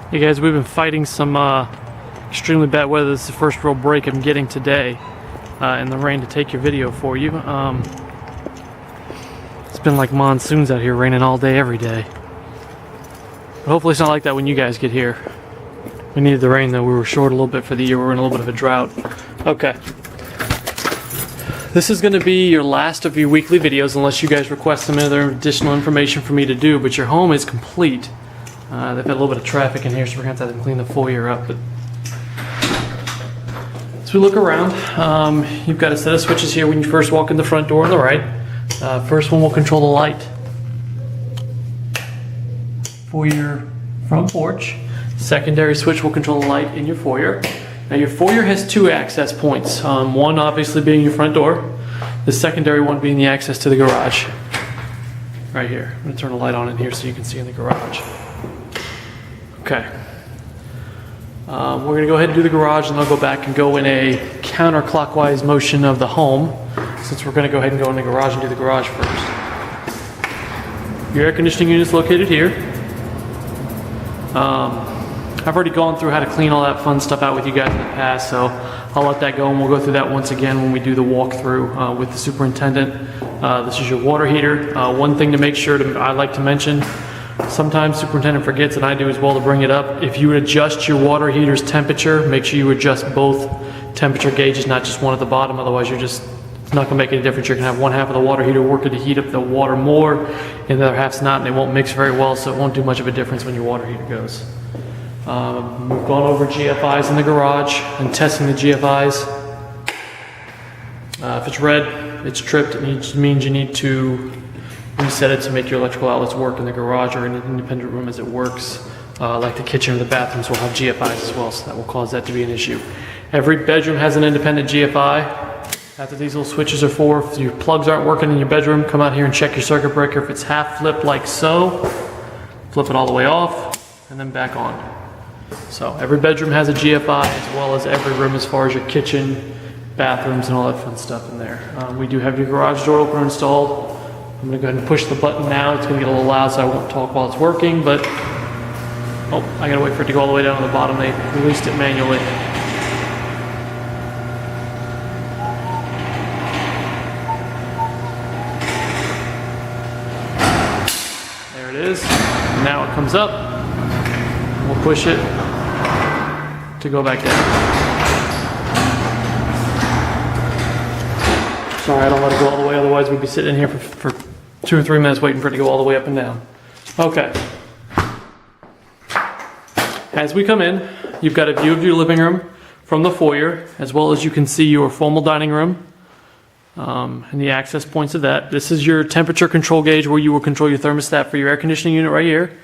Hey guys, we've been fighting some extremely bad weather. This is the first real break I'm getting today in the rain to take your video for you. It's been like monsoons out here, raining all day, every day. But hopefully it's not like that when you guys get here. We needed the rain though. We were short a little bit for the year. We were in a little bit of a drought. Okay. This is going to be your last of your weekly videos unless you guys request some other additional information for me to do, but your home is complete. They've had a little bit of traffic in here, so we're going to have to clean the foyer up. But as we look around, you've got a set of switches here when you first walk in the front door on the right. First one will control the light for your front porch. Secondary switch will control the light in your foyer. Now your foyer has two access points. One obviously being your front door. The secondary one being the access to the garage. Right here. I'm going to turn the light on in here so you can see in the garage. Okay. We're going to go ahead and do the garage, and I'll go back and go in a counterclockwise motion of the home, since we're going to go ahead and go in the garage and do the garage first. Your air conditioning unit is located here. I've already gone through how to clean all that fun stuff out with you guys in the past, so I'll let that go, and we'll go through that once again when we do the walkthrough with the superintendent. This is your water heater. One thing to make sure I like to mention, sometimes superintendent forgets, and I do as well, to bring it up. If you adjust your water heater's temperature, make sure you adjust both temperature gauges, not just one at the bottom. Otherwise, you're just not going to make any difference. You're going to have one half of the water heater working to heat up the water more, and the other half's not, and they won't mix very well, so it won't do much of a difference when your water heater goes. We've gone over GFIs in the garage and testing the GFIs. If it's red, it's tripped. It means you need to reset it to make your electrical outlets work in the garage or in an independent room as it works. Like the kitchen or the bathrooms will have GFIs as well, so that will cause that to be an issue. Every bedroom has an independent GFI. That's what these little switches are for. If your plugs aren't working in your bedroom, come out here and check your circuit breaker. If it's half flipped like so, flip it all the way off and then back on. So every bedroom has a GFI, as well as every room as far as your kitchen, bathrooms, and all that fun stuff in there. We do have your garage door opener installed. I'm going to go ahead and push the button now. It's going to get a little loud, so I won't talk while it's working, but oh, I got to wait for it to go all the way down to the bottom. They released it manually. There it is. Now it comes up. We'll push it to go back down. Sorry, I don't let it go all the way, otherwise we'd be sitting in here for 2 or 3 minutes waiting for it to go all the way up and down. Okay. As we come in, you've got a view of your living room from the foyer, as well as you can see your formal dining room and the access points of that. This is your temperature control gauge where you will control your thermostat for your air conditioning unit right here.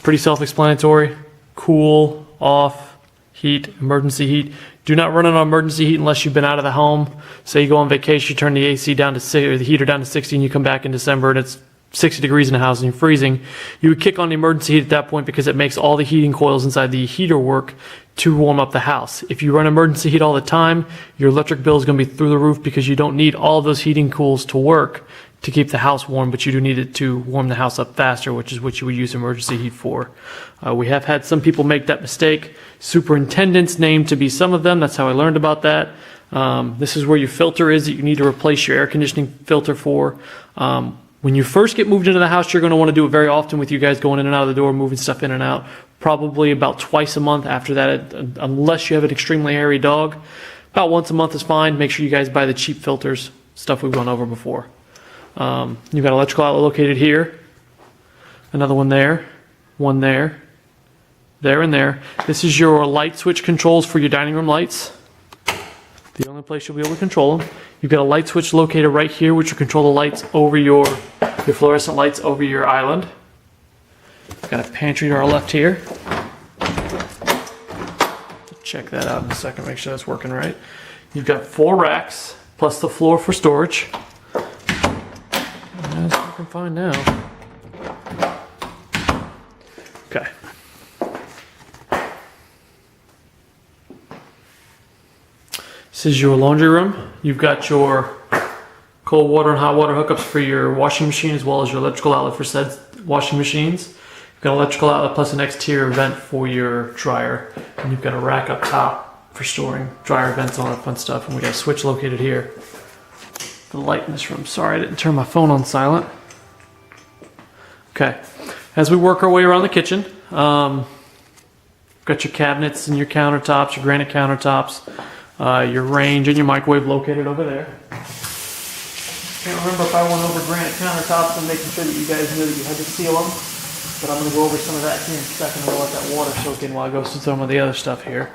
Pretty self-explanatory. Cool, off, heat, emergency heat. Do not run it on emergency heat unless you've been out of the home. Say you go on vacation, you turn the AC down to 60, or the heater down to 60, and you come back in December and it's 60 degrees in the house and you're freezing. You would kick on the emergency heat at that point because it makes all the heating coils inside the heater work to warm up the house. If you run emergency heat all the time, your electric bill is going to be through the roof because you don't need all of those heating cools to work to keep the house warm, but you do need it to warm the house up faster, which is what you would use emergency heat for. We have had some people make that mistake. Superintendent's named to be some of them. That's how I learned about that. This is where your filter is that you need to replace your air conditioning filter for. When you first get moved into the house, you're going to want to do it very often with you guys going in and out of the door, moving stuff in and out. Probably about twice a month after that, unless you have an extremely hairy dog. About once a month is fine. Make sure you guys buy the cheap filters, stuff we've gone over before. You've got electrical outlet located here, another one there, there and there. This is your light switch controls for your dining room lights. The only place you'll be able to control them. You've got a light switch located right here, which will control the lights over your fluorescent lights over your island. Got a pantry to our left here. Check that out in a second, make sure that's working right. You've got 4 racks, plus the floor for storage. That's what I can find now. Okay. This is your laundry room. You've got your cold water and hot water hookups for your washing machine, as well as your electrical outlet for said washing machines. You've got an electrical outlet plus an exterior vent for your dryer. And you've got a rack up top for storing dryer vents and all that fun stuff. And we got a switch located here for the light in this room. Sorry, I didn't turn my phone on silent. Okay, as we work our way around the kitchen, got your cabinets and your countertops, your granite countertops, your range and your microwave located over there. Can't remember if I went over granite countertops and making sure that you guys knew that you had to seal them, but I'm going to go over some of that here in a second. I'm going to let that water soak in while I go through some of the other stuff here.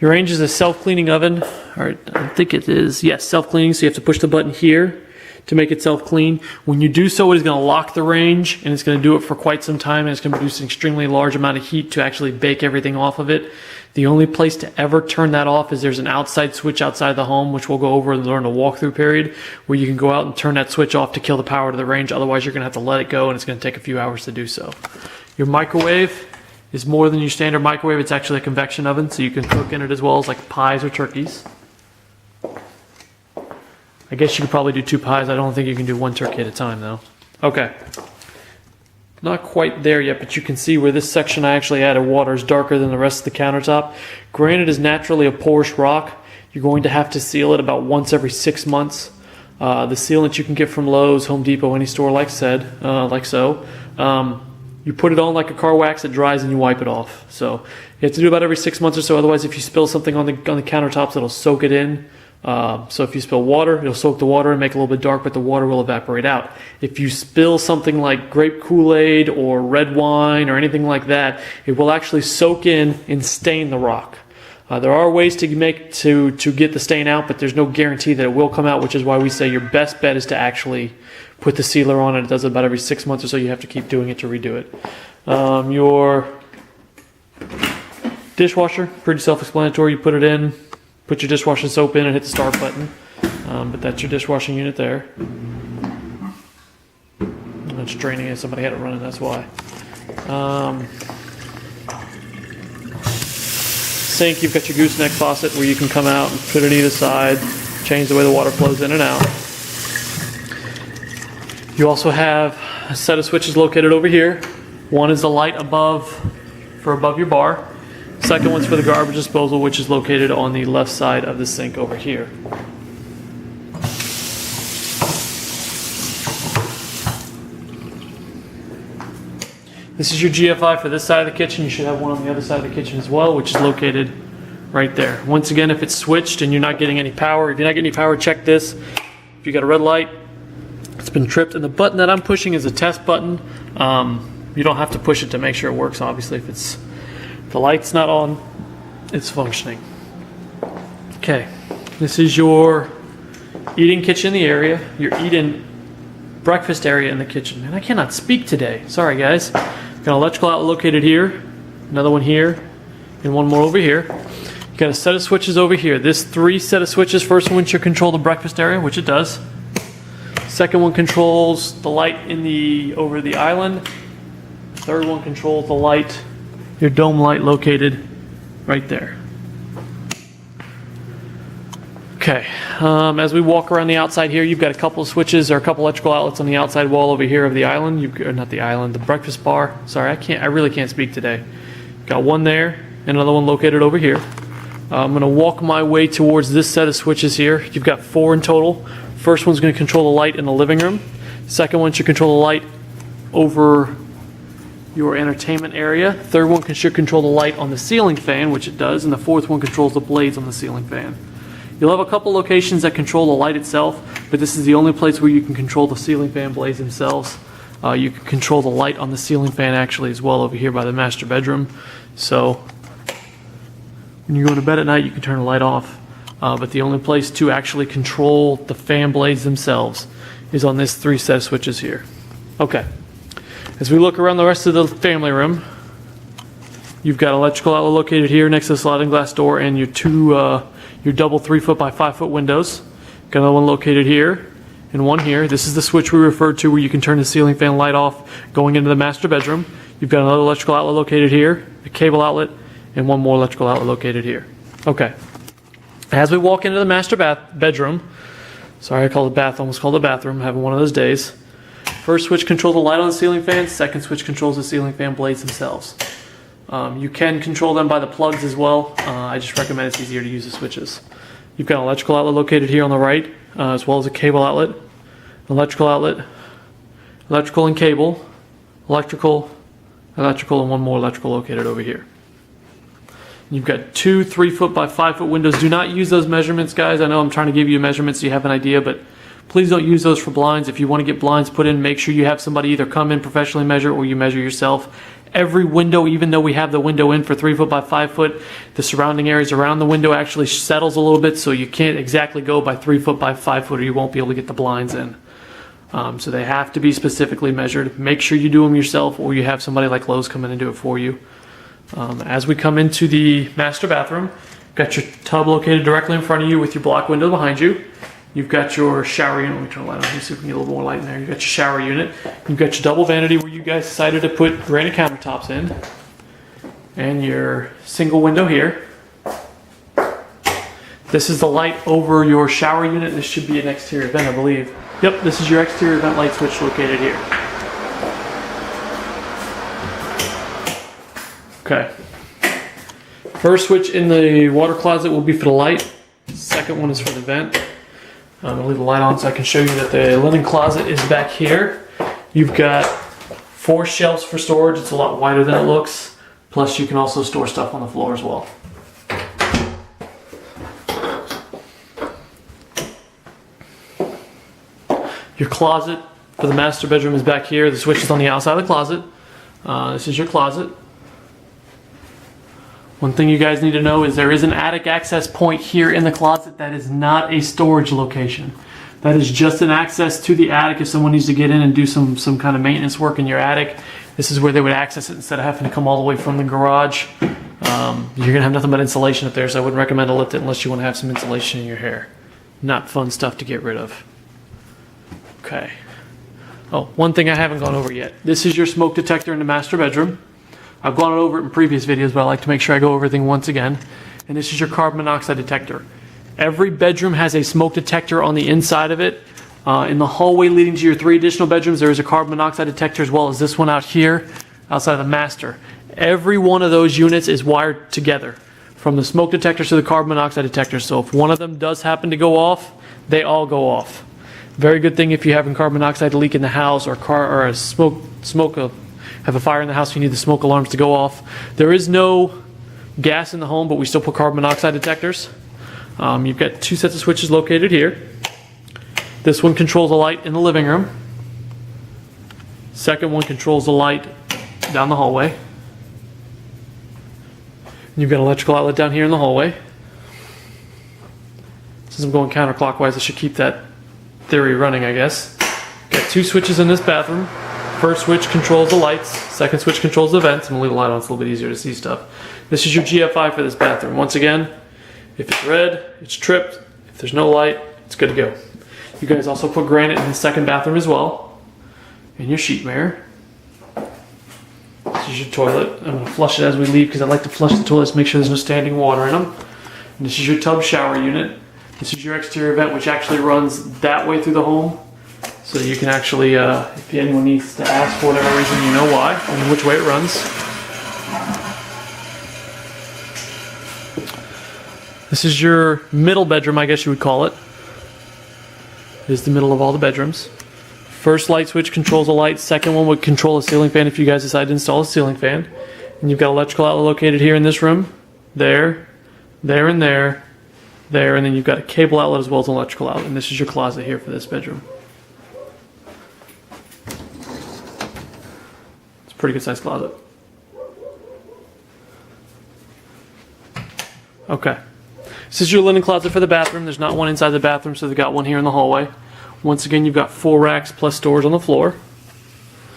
Your range is a self-cleaning oven, or I think it is, yes, self-cleaning, so you have to push the button here to make it self-clean. When you do so, it is going to lock the range, and it's going to do it for quite some time, and it's going to produce an extremely large amount of heat to actually bake everything off of it. The only place to ever turn that off is there's an outside switch outside the home, which we'll go over during the walkthrough period, where you can go out and turn that switch off to kill the power to the range. Otherwise, you're going to have to let it go, and it's going to take a few hours to do so. Your microwave is more than your standard microwave. It's actually a convection oven, so you can cook in it as well as like pies or turkeys. I guess you could probably do 2 pies. I don't think you can do 1 turkey at a time, though. Okay. Not quite there yet, but you can see where this section I actually added water is darker than the rest of the countertop. Granite is naturally a porous rock. You're going to have to seal it about once every 6 months. The sealant you can get from Lowe's, Home Depot, any store like so. You put it on like a car wax, it dries, and you wipe it off. So you have to do about every 6 months or so. Otherwise, if you spill something on the countertops, it'll soak it in. So if you spill water, it'll soak the water and make it a little bit dark, but the water will evaporate out. If you spill something like grape Kool-Aid or red wine or anything like that, it will actually soak in and stain the rock. There are ways to get the stain out, but there's no guarantee that it will come out, which is why we say your best bet is to actually put the sealer on, and it does it about every 6 months or so. You have to keep doing it to redo it. Your dishwasher, pretty self-explanatory. You put it in, put your dishwashing soap in and hit the start button. But that's your dishwashing unit there. It's draining it. Somebody had it running, that's why. Sink, you've got your gooseneck faucet where you can come out and put it on either side, change the way the water flows in and out. You also have a set of switches located over here. One is the light above your bar. Second one's for the garbage disposal, which is located on the left side of the sink over here. This is your GFI for this side of the kitchen. You should have one on the other side of the kitchen as well, which is located right there. Once again, if it's switched and you're not getting any power, if you're not getting any power, check this. If you got a red light, it's been tripped, and the button that I'm pushing is a test button. You don't have to push it to make sure it works. Obviously, if the light's not on, it's functioning. Okay, this is your eating kitchen in the area, your eat-in breakfast area in the kitchen. And I cannot speak today. Sorry, guys. Got an electrical outlet located here, another one here, and one more over here. You got a set of switches over here. This 3 set of switches. First one should control the breakfast area, which it does. Second one controls the light over the island. Third one controls the light, your dome light located right there. Okay, as we walk around the outside here, you've got a couple of switches or a couple electrical outlets on the outside wall over here of the island. The breakfast bar. Sorry, I really can't speak today. Got one there and another one located over here. I'm going to walk my way towards this set of switches here. You've got 4 in total. First one's going to control the light in the living room. Second one should control the light over your entertainment area. Third one should control the light on the ceiling fan, which it does. And the fourth one controls the blades on the ceiling fan. You'll have a couple locations that control the light itself, but this is the only place where you can control the ceiling fan blades themselves. You can control the light on the ceiling fan actually as well over here by the master bedroom. So when you go to bed at night, you can turn the light off. But the only place to actually control the fan blades themselves is on this 3 set of switches here. Okay. As we look around the rest of the family room, you've got electrical outlet located here next to the sliding glass door and your double 3-foot by 5-foot windows. Got another one located here and one here. This is the switch we referred to where you can turn the ceiling fan light off going into the master bedroom. You've got another electrical outlet located here, a cable outlet, and one more electrical outlet located here. Okay. As we walk into the master bedroom, Sorry, I called it bath. Almost called it bathroom. I'm having one of those days. First switch controls the light on the ceiling fan. Second switch controls the ceiling fan blades themselves. You can control them by the plugs as well. I just recommend it's easier to use the switches. You've got an electrical outlet located here on the right, as well as a cable outlet, electrical outlet, electrical and cable, electrical, and one more electrical located over here. You've got 2 3-foot by 5-foot windows. Do not use those measurements, guys. I know I'm trying to give you a measurement so you have an idea, but please don't use those for blinds. If you want to get blinds put in, make sure you have somebody either come in professionally measure or you measure yourself. Every window, even though we have the window in for 3-foot by 5-foot, the surrounding areas around the window actually settles a little bit, so you can't exactly go by 3-foot by 5-foot or you won't be able to get the blinds in. So they have to be specifically measured. Make sure you do them yourself or you have somebody like Lowe's come in and do it for you. As we come into the master bathroom, got your tub located directly in front of you with your block window behind you. You've got your shower unit. Let me turn the light on here so we can get a little more light in there. You've got your shower unit. You've got your double vanity where you guys decided to put granite countertops in. And your single window here. This is the light over your shower unit. This should be an exterior vent, I believe. Yep, this is your exterior vent light switch located here. Okay. First switch in the water closet will be for the light. Second one is for the vent. I'm going to leave the light on so I can show you that the linen closet is back here. You've got 4 shelves for storage. It's a lot wider than it looks. Plus you can also store stuff on the floor as well. Your closet for the master bedroom is back here. The switch is on the outside of the closet. This is your closet. One thing you guys need to know is there is an attic access point here in the closet that is not a storage location. That is just an access to the attic if someone needs to get in and do some kind of maintenance work in your attic. This is where they would access it instead of having to come all the way from the garage. You're going to have nothing but insulation up there, so I wouldn't recommend to lift it unless you want to have some insulation in your hair. Not fun stuff to get rid of. Okay. Oh, one thing I haven't gone over yet. This is your smoke detector in the master bedroom. I've gone over it in previous videos, but I like to make sure I go over everything once again. And this is your carbon monoxide detector. Every bedroom has a smoke detector on the inside of it. In the hallway leading to your 3 additional bedrooms, there is a carbon monoxide detector as well as this one out here outside of the master. Every one of those units is wired together, from the smoke detectors to the carbon monoxide detectors. So if one of them does happen to go off, they all go off. Very good thing if you're having carbon monoxide leak in the house or a have a fire in the house, you need the smoke alarms to go off. There is no gas in the home, but we still put carbon monoxide detectors. You've got 2 sets of switches located here. This one controls the light in the living room. Second one controls the light down the hallway. And you've got an electrical outlet down here in the hallway. Since I'm going counterclockwise, I should keep that theory running, I guess. Got 2 switches in this bathroom. First switch controls the lights. Second switch controls the vents. I'm going to leave the light on, it's a little bit easier to see stuff. This is your GFI for this bathroom. Once again, if it's red, it's tripped. If there's no light, it's good to go. You guys also put granite in the second bathroom as well. And your sheet mirror. This is your toilet. I'm going to flush it as we leave because I like to flush the toilets to make sure there's no standing water in them. And this is your tub shower unit. This is your exterior vent, which actually runs that way through the home. So you can actually, if anyone needs to ask for whatever reason, you know why and which way it runs. This is your middle bedroom, I guess you would call it. It is the middle of all the bedrooms. First light switch controls the light. Second one would control a ceiling fan if you guys decide to install a ceiling fan. And you've got electrical outlet located here in this room. There, there, and there. There, and then you've got a cable outlet as well as an electrical outlet. And this is your closet here for this bedroom. It's a pretty good sized closet. Okay. This is your linen closet for the bathroom. There's not one inside the bathroom, so they've got one here in the hallway. Once again, you've got 4 racks plus storage on the floor.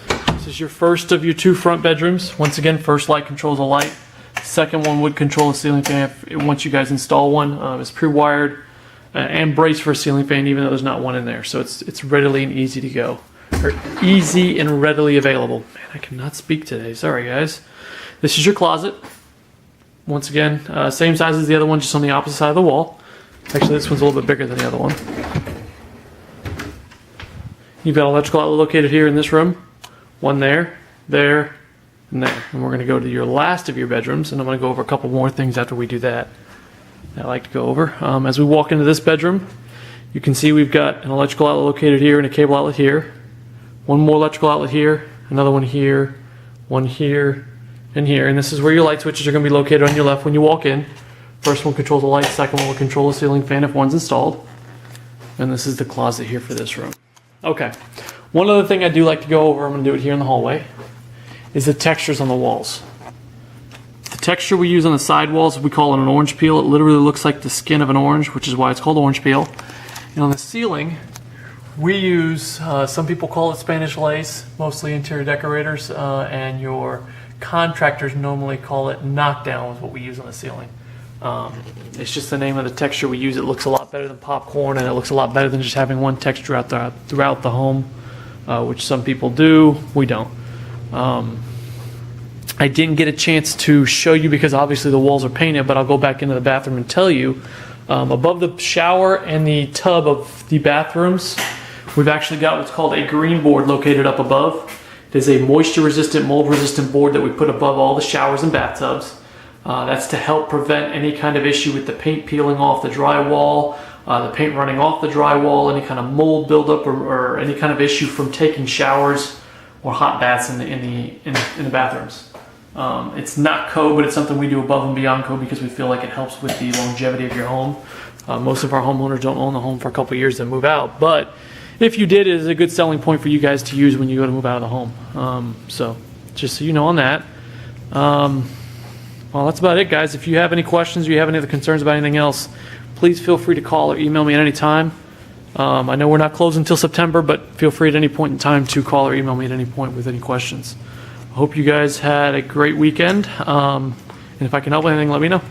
This is your first of your 2 front bedrooms. Once again, first light controls the light. Second one would control a ceiling fan once you guys install one. It's pre-wired and braced for a ceiling fan, even though there's not one in there. So it's readily and easy to go. Or easy and readily available. Man, I cannot speak today. Sorry, guys. This is your closet. Once again, same size as the other one, just on the opposite side of the wall. Actually, this one's a little bit bigger than the other one. you've got electrical outlet located here in this room. One there, there, and there. And we're going to go to your last of your bedrooms, and I'm going to go over a couple more things after we do that I like to go over. As we walk into this bedroom, you can see we've got an electrical outlet located here and a cable outlet here. One more electrical outlet here, another one here, and here. And this is where your light switches are going to be located on your left when you walk in. First one controls the light, second one will control the ceiling fan if one's installed. And this is the closet here for this room. Okay, one other thing I do like to go over, I'm going to do it here in the hallway, is the textures on the walls. The texture we use on the side walls, we call it an orange peel. It literally looks like the skin of an orange, which is why it's called orange peel. And on the ceiling, we use, some people call it Spanish lace, mostly interior decorators, and your contractors normally call it knockdown, is what we use on the ceiling. It's just the name of the texture we use. It looks a lot better than popcorn, and it looks a lot better than just having one texture throughout the home, which some people do. We don't. I didn't get a chance to show you because obviously the walls are painted, but I'll go back into the bathroom and tell you. Above the shower and the tub of the bathrooms, we've actually got what's called a green board located up above. It is a moisture-resistant, mold-resistant board that we put above all the showers and bathtubs. That's to help prevent any kind of issue with the paint peeling off the drywall, the paint running off the drywall, any kind of mold buildup, or any kind of issue from taking showers or hot baths in the bathrooms. It's not code, but it's something we do above and beyond code because we feel like it helps with the longevity of your home. Most of our homeowners don't own the home for a couple of years and move out, but if you did, it is a good selling point for you guys to use when you go to move out of the home. So just so you know on that. Well, that's about it, guys. If you have any questions or you have any other concerns about anything else, please feel free to call or email me at any time. I know we're not closing until September, but feel free at any point in time to call or email me at any point with any questions. I hope you guys had a great weekend. And if I can help with anything, let me know.